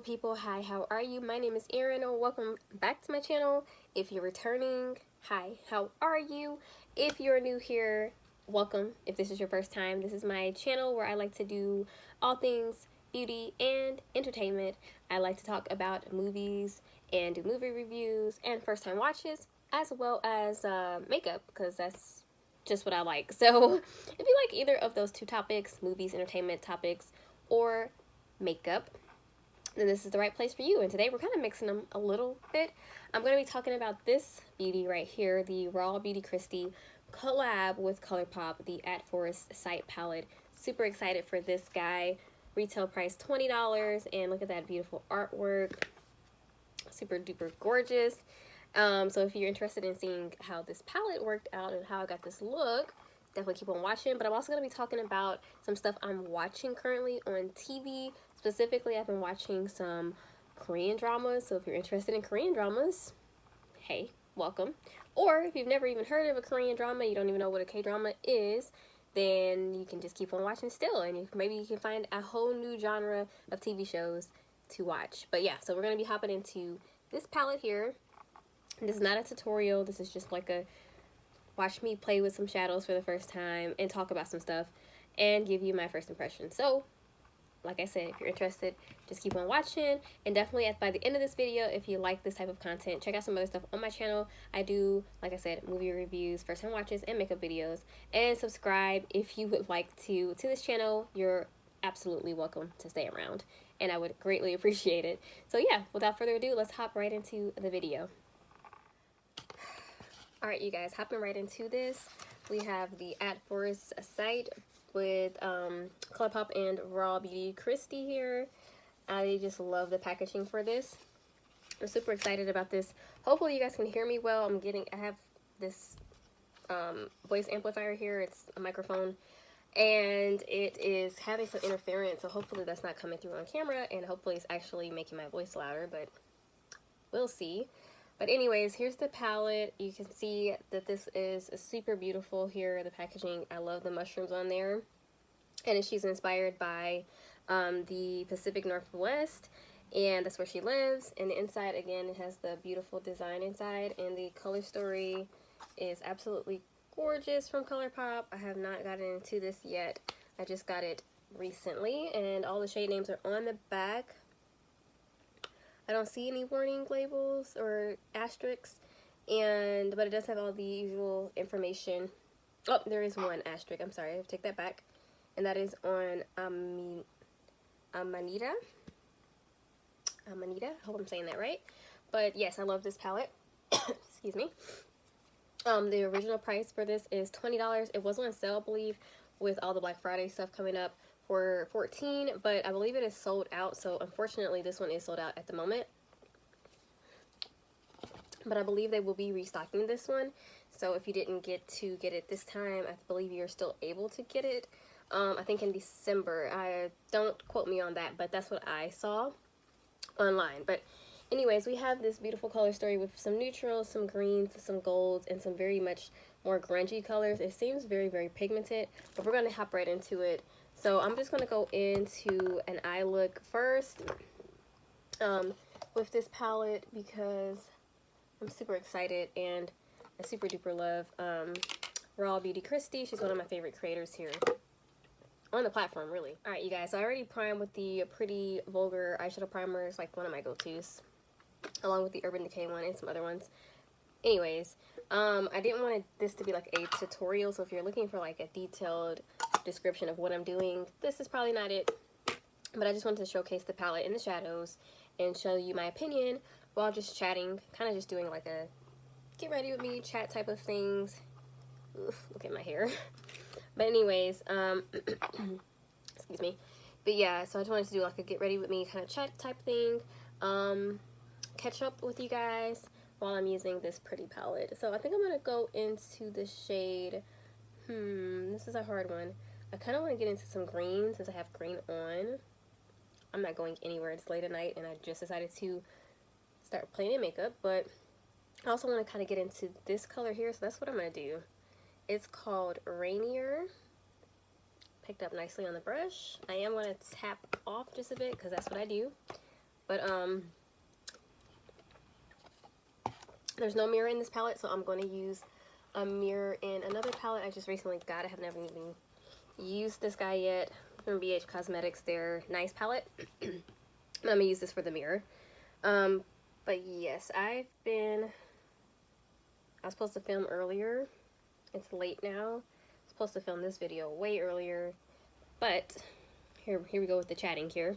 people. Hi, how are you? My name is Erin. Welcome back to my channel. If you're returning, hi, how are you? If you're new here, welcome. If this is your first time, this is my channel where I like to do all things beauty and entertainment. I like to talk about movies and do movie reviews and first time watches, as well as makeup, because that's just what I like. So if you like either of those two topics, movies, entertainment topics, or makeup, then this is the right place for you. And today we're kind of mixing them a little bit. I'm going to be talking about this beauty right here, the Raw Beauty Kristi collab with Colourpop, the At Forest Site palette. Super excited for this guy. Retail price $20, and look at that beautiful artwork. Super duper gorgeous. So if you're interested in seeing how this palette worked out and how I got this look, definitely keep on watching. But I'm also going to be talking about some stuff I'm watching currently on TV. Specifically, I've been watching some Korean dramas, so if you're interested in Korean dramas, hey, welcome. Or if you've never even heard of a Korean drama, you don't even know what a K-drama is, then you can just keep on watching still, and maybe you can find a whole new genre of TV shows to watch. But yeah, so we're going to be hopping into this palette here. This is not a tutorial, this is just like a watch me play with some shadows for the first time and talk about some stuff and give you my first impression. So like I said, if you're interested, just keep on watching. And definitely by the end of this video, if you like this type of content, check out some other stuff on my channel. I do, like I said, movie reviews, first time watches, and makeup videos. And subscribe if you would like to this channel. You're absolutely welcome to stay around, and I would greatly appreciate it. So yeah, without further ado, let's hop right into the video. Alright, you guys, hopping right into this. We have the At Forest site with Colourpop and Raw Beauty Kristi here. I just love the packaging for this. I'm super excited about this. Hopefully you guys can hear me well. I have this voice amplifier here. It's a microphone, and it is having some interference, so hopefully that's not coming through on camera, and hopefully it's actually making my voice louder, but we'll see. But anyways, here's the palette. You can see that this is super beautiful here, the packaging. I love the mushrooms on there. And she's inspired by the Pacific Northwest, and that's where she lives. And the inside, again, it has the beautiful design inside, and the color story is absolutely gorgeous from Colourpop. I have not gotten into this yet. I just got it recently, and all the shade names are on the back. I don't see any warning labels or asterisks, but it does have all the usual information. Oh, there is one asterisk. I'm sorry, I take that back. And that is on Amanita. I hope I'm saying that right. But yes, I love this palette. Excuse me. The original price for this is $20. It was on sale, I believe, with all the Black Friday stuff coming up, for $14, but I believe it is sold out, so unfortunately this one is sold out at the moment. But I believe they will be restocking this one, so if you didn't get to get it this time, I believe you're still able to get it. I think in December. Don't quote me on that, but that's what I saw online. But anyways, we have this beautiful color story with some neutrals, some greens, some golds, and some very much more grungy colors. It seems very, very pigmented, but we're going to hop right into it. So I'm just going to go into an eye look first with this palette, because I'm super excited and I super duper love Raw Beauty Kristi. She's one of my favorite creators here on the platform, really. Alright, you guys, so I already primed with the Pretty Vulgar eyeshadow primer. It's like one of my go-tos, along with the Urban Decay one and some other ones. Anyways, I didn't want this to be like a tutorial, so if you're looking for like a detailed description of what I'm doing, this is probably not it. But I just wanted to showcase the palette and the shadows and show you my opinion while just chatting, kind of just doing like a get ready with me chat type of things. Oof, look at my hair. But anyways, excuse me. But yeah, so I just wanted to do like a get ready with me kind of chat type thing. Catch up with you guys while I'm using this pretty palette. So I think I'm going to go into the shade, this is a hard one. I kind of want to get into some green since I have green on. I'm not going anywhere, it's late at night and I just decided to start playing in makeup, but I also want to kind of get into this color here, so that's what I'm going to do. It's called Rainier. Picked up nicely on the brush. I am going to tap off just a bit because that's what I do. But there's no mirror in this palette, so I'm going to use a mirror in another palette I just recently got. I have never even used this guy yet from BH Cosmetics, their Nice palette. I'm going to use this for the mirror. But yes, I was supposed to film earlier. It's late now. I was supposed to film this video way earlier, but here we go with the chatting here.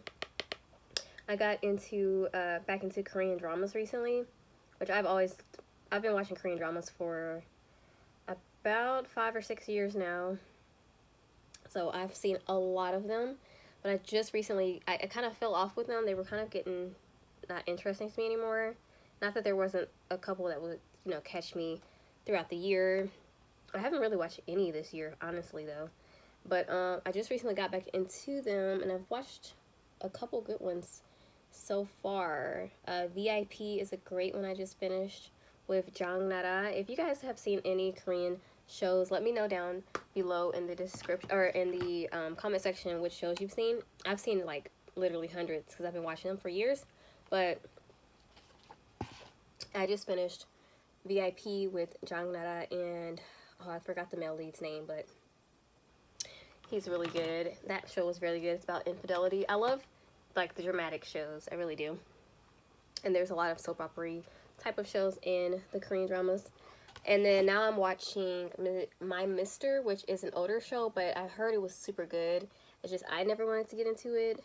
I got into back into Korean dramas recently, which I've been watching Korean dramas for about 5 or 6 years now. So I've seen a lot of them, but I just recently, I kind of fell off with them. They were kind of getting not interesting to me anymore. Not that there wasn't a couple that would, you know, catch me throughout the year. I haven't really watched any this year, honestly, though. But I just recently got back into them, and I've watched a couple good ones so far. VIP is a great one I just finished with Jang Nara. If you guys have seen any Korean shows, let me know down below in the description or in the comment section which shows you've seen. I've seen like literally hundreds because I've been watching them for years, but I just finished VIP with Jang Nara, and oh, I forgot the male lead's name, but he's really good. That show was really good. It's about infidelity. I love like the dramatic shows, I really do. And there's a lot of soap opera type of shows in the Korean dramas. And then now I'm watching My Mister, which is an older show, but I heard it was super good. It's just I never wanted to get into it.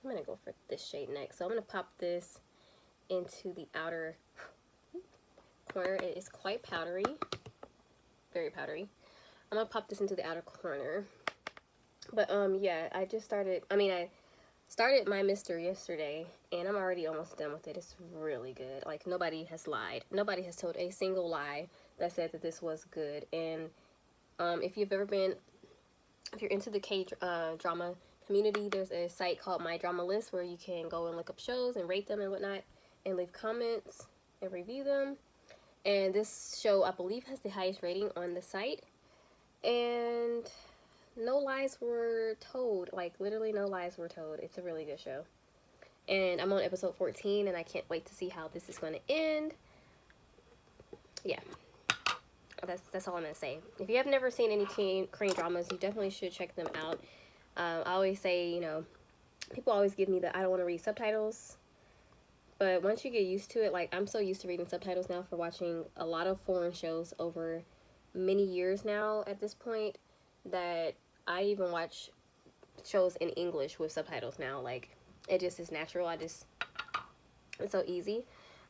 I'm gonna go for this shade next. So I'm gonna pop this into the outer corner. It is quite powdery, very powdery. I'm gonna pop this into the outer corner. But yeah, I started My Mister yesterday, and I'm already almost done with it. It's really good. Like, nobody has lied. Nobody has told a single lie that said that this was good. And if you're into the K-drama community, there's a site called My Drama List where you can go and look up shows and rate them and whatnot, and leave comments and review them. And this show, I believe, has the highest rating on the site. And no lies were told. Like, literally no lies were told. It's a really good show. And I'm on episode 14, and I can't wait to see how this is going to end. Yeah. That's all I'm going to say. If you have never seen any Korean dramas, you definitely should check them out. I always say, you know, people always give me the I don't want to read subtitles. But once you get used to it, like, I'm so used to reading subtitles now for watching a lot of foreign shows over many years now at this point, that I even watch shows in English with subtitles now. Like, it just is natural. It's so easy.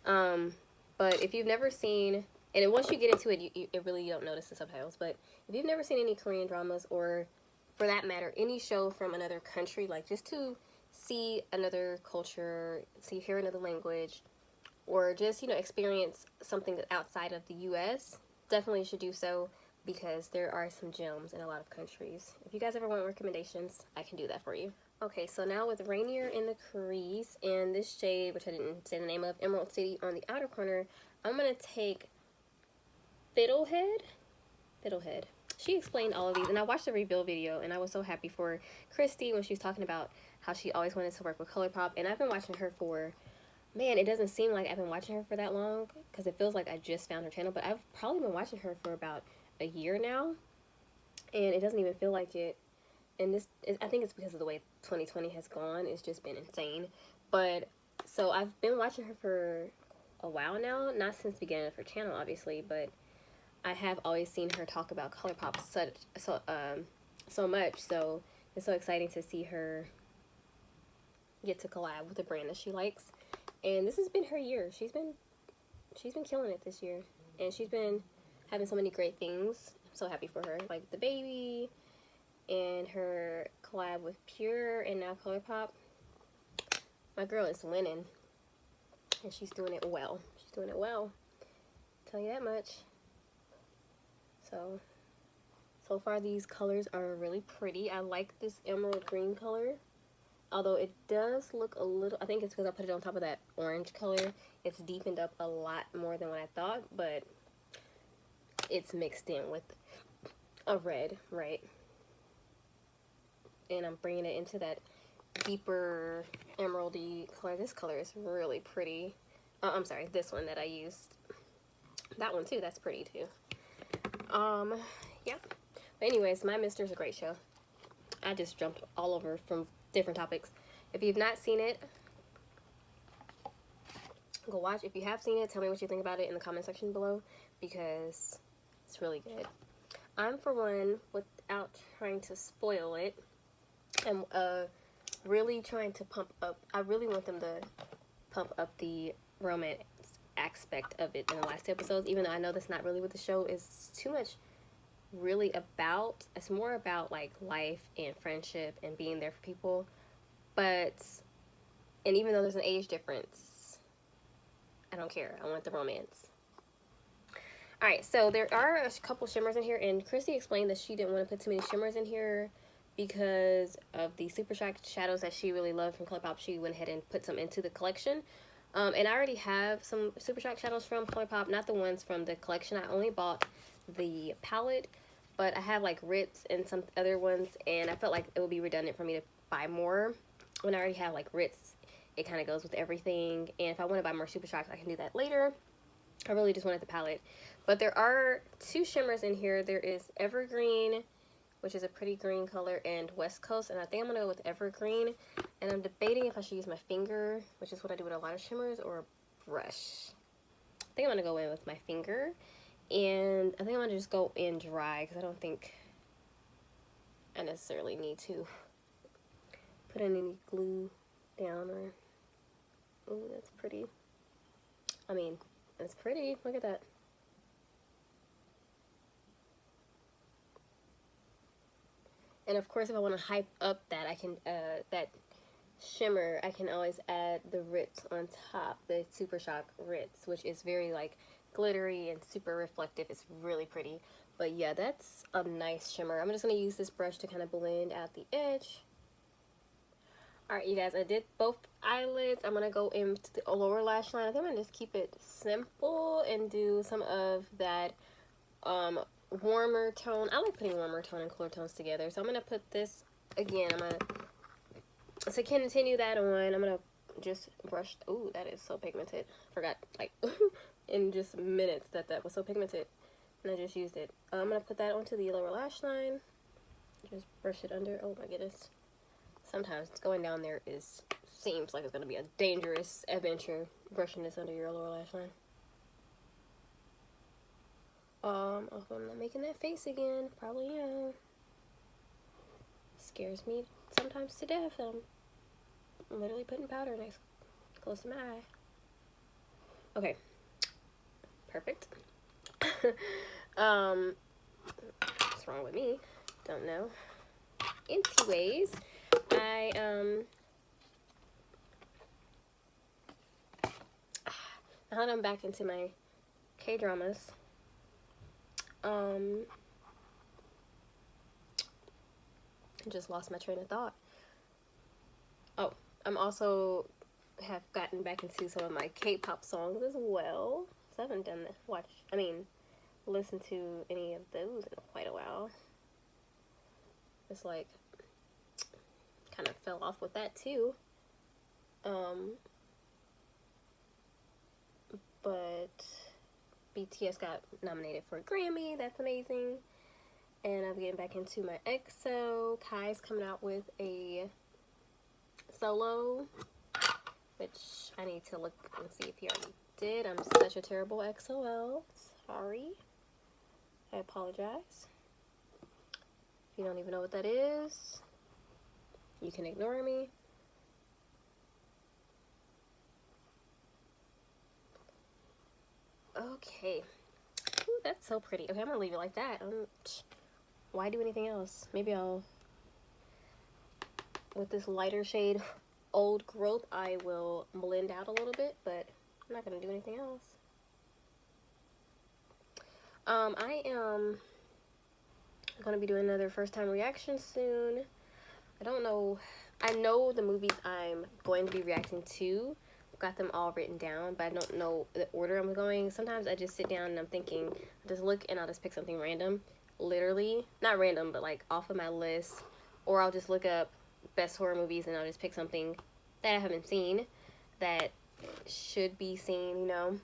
But if you've never seen, and then once you get into it, you really don't notice the subtitles. But if you've never seen any Korean dramas, or for that matter, any show from another country, like just to see another culture, hear another language, or just, you know, experience something outside of the US, definitely should do so, because there are some gems in a lot of countries. If you guys ever want recommendations, I can do that for you. Okay, so now with Rainier in the crease and this shade, which I didn't say the name of, Emerald City, on the outer corner, I'm going to take Fiddlehead. She explained all of these, and I watched the reveal video, and I was so happy for Kristi when she was talking about how she always wanted to work with Colourpop, and I've been watching her for, man, it doesn't seem like I've been watching her for that long, because it feels like I just found her channel, but I've probably been watching her for about a year now, and it doesn't even feel like it. And I think it's because of the way 2020 has gone. It's just been insane. But so I've been watching her for a while now, not since the beginning of her channel, obviously, but I have always seen her talk about Colourpop so much. So it's so exciting to see her get to collab with a brand that she likes. And this has been her year. She's been killing it this year, and she's been having so many great things. I'm so happy for her, like the baby, and her collab with Pure, and now Colourpop. My girl is winning, and she's doing it well. She's doing it well, I'll tell you that much. So far these colors are really pretty. I like this emerald green color, although it does look a little, I think it's because I put it on top of that orange color. It's deepened up a lot more than what I thought, but it's mixed in with a red, right? And I'm bringing it into that deeper emeraldy color. This color is really pretty. I'm sorry, this one that I used. That one too, that's pretty too. Yeah. But anyways, My Mister's a great show. I just jumped all over from different topics. If you've not seen it, go watch. If you have seen it, tell me what you think about it in the comment section below, because it's really good. I'm, for one, without trying to spoil it, am really trying to pump up. I really want them to pump up the romance aspect of it in the last 2 episodes, even though I know that's not really what the show is too much really about. It's more about like life and friendship and being there for people. But, and even though there's an age difference, I don't care. I want the romance. Alright, so there are a couple shimmers in here, and Kristi explained that she didn't want to put too many shimmers in here because of the Super Shock shadows that she really loved from Colourpop. She went ahead and put some into the collection. And I already have some Super Shock shadows from Colourpop, not the ones from the collection. I only bought the palette, but I have like Ritz and some other ones, and I felt like it would be redundant for me to buy more. When I already have like Ritz, it kind of goes with everything, and if I want to buy more Super Shocks, I can do that later. I really just wanted the palette. But there are 2 shimmers in here. There is Evergreen, which is a pretty green color, and West Coast, and I think I'm going to go with Evergreen. And I'm debating if I should use my finger, which is what I do with a lot of shimmers, or a brush. I think I'm going to go in with my finger, and I think I'm going to just go in dry, because I don't think I necessarily need to put any glue down, or... Ooh, that's pretty. I mean, it's pretty. Look at that. And of course, if I want to hype up that, I can, that shimmer, I can always add the Ritz on top, the Super Shock Ritz, which is very, like, glittery and super reflective. It's really pretty. But yeah, that's a nice shimmer. I'm just going to use this brush to kind of blend out the edge. Alright, you guys, I did both eyelids. I'm going to go into the lower lash line. I think I'm going to just keep it simple and do some of that warmer tone. I like putting warmer tone and cooler tones together. So I'm going to put this, again, I'm going to continue that on. I'm going to just brush. Ooh, that is so pigmented. Forgot, like, in just minutes that was so pigmented. And I just used it. I'm going to put that onto the lower lash line. Just brush it under. Oh my goodness. Sometimes going down there seems like it's going to be a dangerous adventure, brushing this under your lower lash line. I'm not making that face again. Probably am. Scares me sometimes to death. I'm literally putting powder next close to my eye. Okay. Perfect. What's wrong with me? Don't know. Anyways, now that I'm back into my K-dramas, I just lost my train of thought. Oh, I'm also have gotten back into some of my K-pop songs as well. So I haven't done that. Listened to any of those in quite a while. It's like kind of fell off with that too. But BTS got nominated for a Grammy. That's amazing. And I'm getting back into my EXO. Kai's coming out with a solo, which I need to look and see if he already did. I'm such a terrible XOL. Sorry. I apologize. If you don't even know what that is, you can ignore me. Okay. Ooh, that's so pretty. Okay, I'm gonna leave it like that. Why do anything else? Maybe I'll, with this lighter shade, Old Growth, I will blend out a little bit, but I'm not gonna do anything else. I am gonna be doing another first time reaction soon. I don't know. I know the movies I'm going to be reacting to. Got them all written down, but I don't know the order I'm going. Sometimes I just sit down and I'm thinking, I just look and I'll just pick something random. Literally, not random, but like off of my list. Or I'll just look up best horror movies, and I'll just pick something that I haven't seen that should be seen, you know.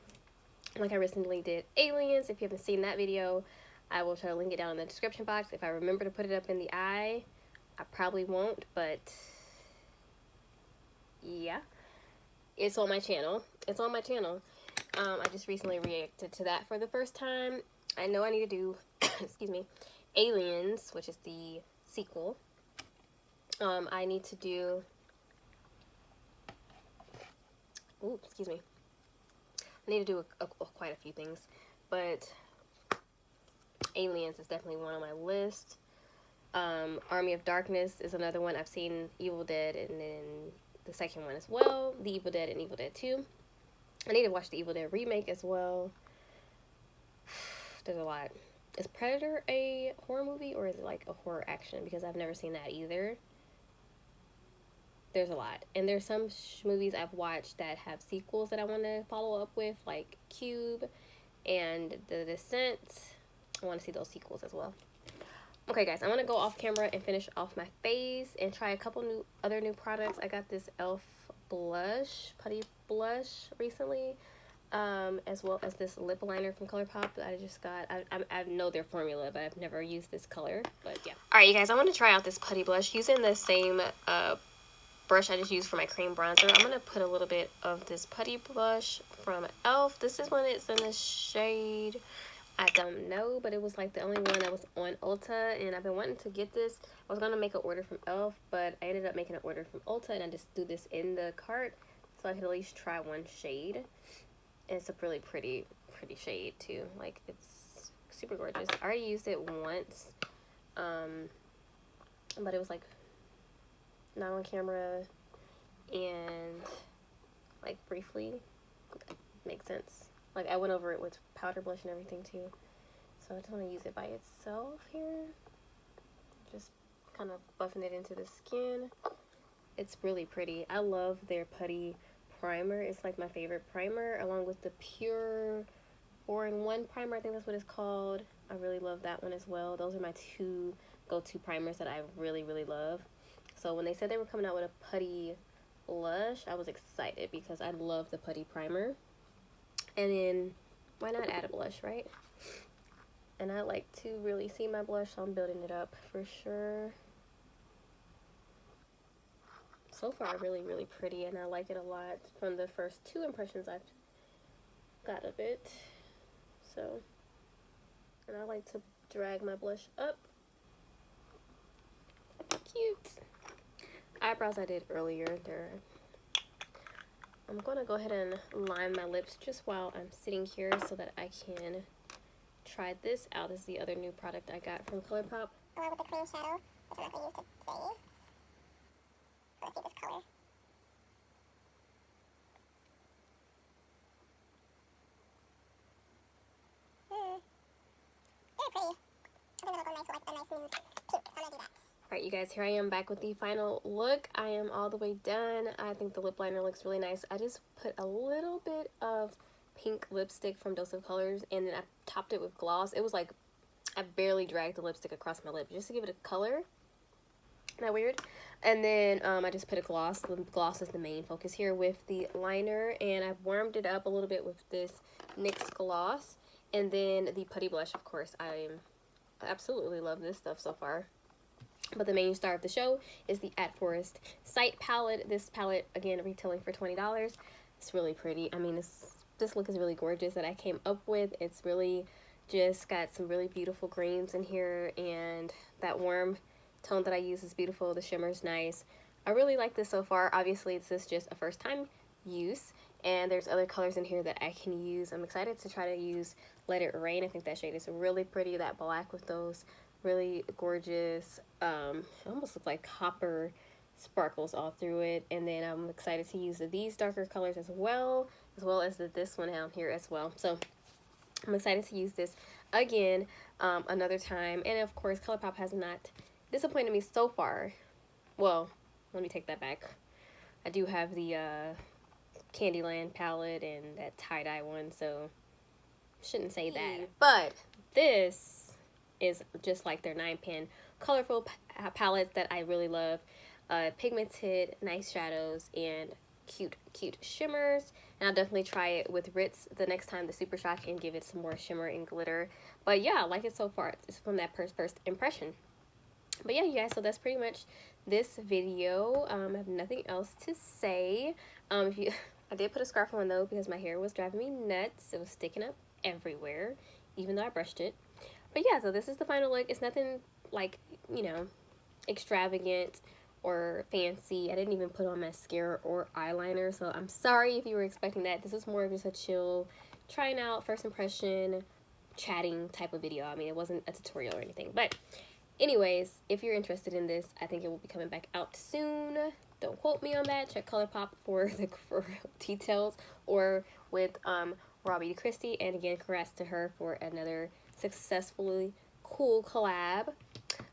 Like I recently did Aliens. If you haven't seen that video, I will try to link it down in the description box. If I remember to put it up in the eye, I probably won't, but yeah, it's on my channel. It's on my channel. I just recently reacted to that for the first time. I know I need to do, excuse me, Aliens, which is the sequel. I need to do, ooh, excuse me. I need to do quite a few things, but Aliens is definitely one on my list. Army of Darkness is another one. I've seen Evil Dead, and then the second one as well, The Evil Dead and Evil Dead 2. I need to watch the Evil Dead remake as well. There's a lot. Is Predator a horror movie, or is it like a horror action? Because I've never seen that either. There's a lot. And there's some movies I've watched that have sequels that I want to follow up with, like Cube and The Descent. I want to see those sequels as well. Okay, guys, I'm going to go off camera and finish off my face and try a couple other new products. I got this e.l.f. blush, putty blush recently, as well as this lip liner from Colourpop that I just got. I know their formula, but I've never used this color, but yeah. Alright, you guys, I want to try out this putty blush using the same brush I just used for my cream bronzer. I'm going to put a little bit of this putty blush from e.l.f. This is when it's in the shade, I don't know, but it was like the only one that was on Ulta, and I've been wanting to get this. I was going to make an order from e.l.f., but I ended up making an order from Ulta, and I just threw this in the cart so I could at least try one shade. And it's a really pretty shade too. Like, it's super gorgeous. I already used it once, but it was like not on camera and like briefly. Makes sense. Like, I went over it with powder blush and everything too, so I just want to use it by itself here, just kind of buffing it into the skin. It's really pretty. I love their putty primer. It's like my favorite primer, along with the Pure 4-in-1 primer. I think that's what it's called. I really love that one as well. Those are my two go-to primers that I really love. So when they said they were coming out with a putty blush, I was excited because I love the putty primer. And then why not add a blush, right? And I like to really see my blush, so I'm building it up for sure. So far, really pretty, and I like it a lot from the first two impressions I've got of it. So, and I like to drag my blush up. Cute. Eyebrows I did earlier. I'm going to go ahead and line my lips just while I'm sitting here so that I can try this out. This is the other new product I got from Colourpop. Along with the cream shadow, which I'm not going to use today. Let's see this color. Very pretty. I think that'll go nice with like a nice nude pink, so I'm going to do that. Alright, you guys, here I am back with the final look. I am all the way done. I think the lip liner looks really nice. I just put a little bit of pink lipstick from Dose of Colors, and then I topped it with gloss. It was like I barely dragged the lipstick across my lip just to give it a color. Isn't that weird? And then I just put a gloss. The gloss is the main focus here with the liner, and I warmed it up a little bit with this NYX gloss. And then the putty blush, of course. I absolutely love this stuff so far. But the main star of the show is the At Forest Sight palette. This palette, again, retailing for $20. It's really pretty. I mean, this look is really gorgeous that I came up with. It's really just got some really beautiful greens in here, and that warm tone that I use is beautiful. The shimmer is nice. I really like this so far. Obviously, this is just a first time use, and there's other colors in here that I can use. I'm excited to try to use Let It Rain. I think that shade is really pretty. That black with those really gorgeous, it almost looks like copper sparkles all through it. And then I'm excited to use these darker colors as well as this one down here as well. So I'm excited to use this again another time. And of course, Colourpop has not disappointed me so far. Well, let me take that back. I do have the Candyland palette and that tie-dye one, so shouldn't say that. But this is just like their 9-pan colorful palettes that I really love. pigmented, nice shadows, and cute shimmers. And I'll definitely try it with Ritz the next time, the Super Shock, and give it some more shimmer and glitter. But yeah, I like it so far. It's from that first impression. But yeah, you guys, so that's pretty much this video. I have nothing else to say. If you I did put a scarf on though, because my hair was driving me nuts. It was sticking up everywhere, even though I brushed it. But yeah, so this is the final look. It's nothing like, you know, extravagant or fancy. I didn't even put on mascara or eyeliner, so I'm sorry if you were expecting that. This is more of just a chill, trying out, first impression, chatting type of video. I mean, it wasn't a tutorial or anything. But anyways, if you're interested in this, I think it will be coming back out soon. Don't quote me on that. Check Colourpop for details, or with Beauty Kristi. And again, congrats to her for another successfully cool collab.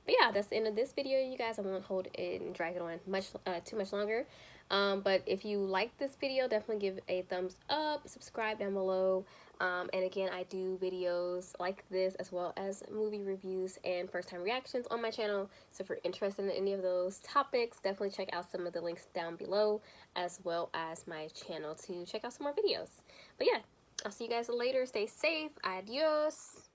But yeah, that's the end of this video, you guys. I won't hold it and drag it on too much longer. But if you like this video, definitely give a thumbs up, subscribe down below. And again, I do videos like this as well as movie reviews and first time reactions on my channel. So if you're interested in any of those topics, definitely check out some of the links down below, as well as my channel to check out some more videos. But yeah, I'll see you guys later. Stay safe. Adios.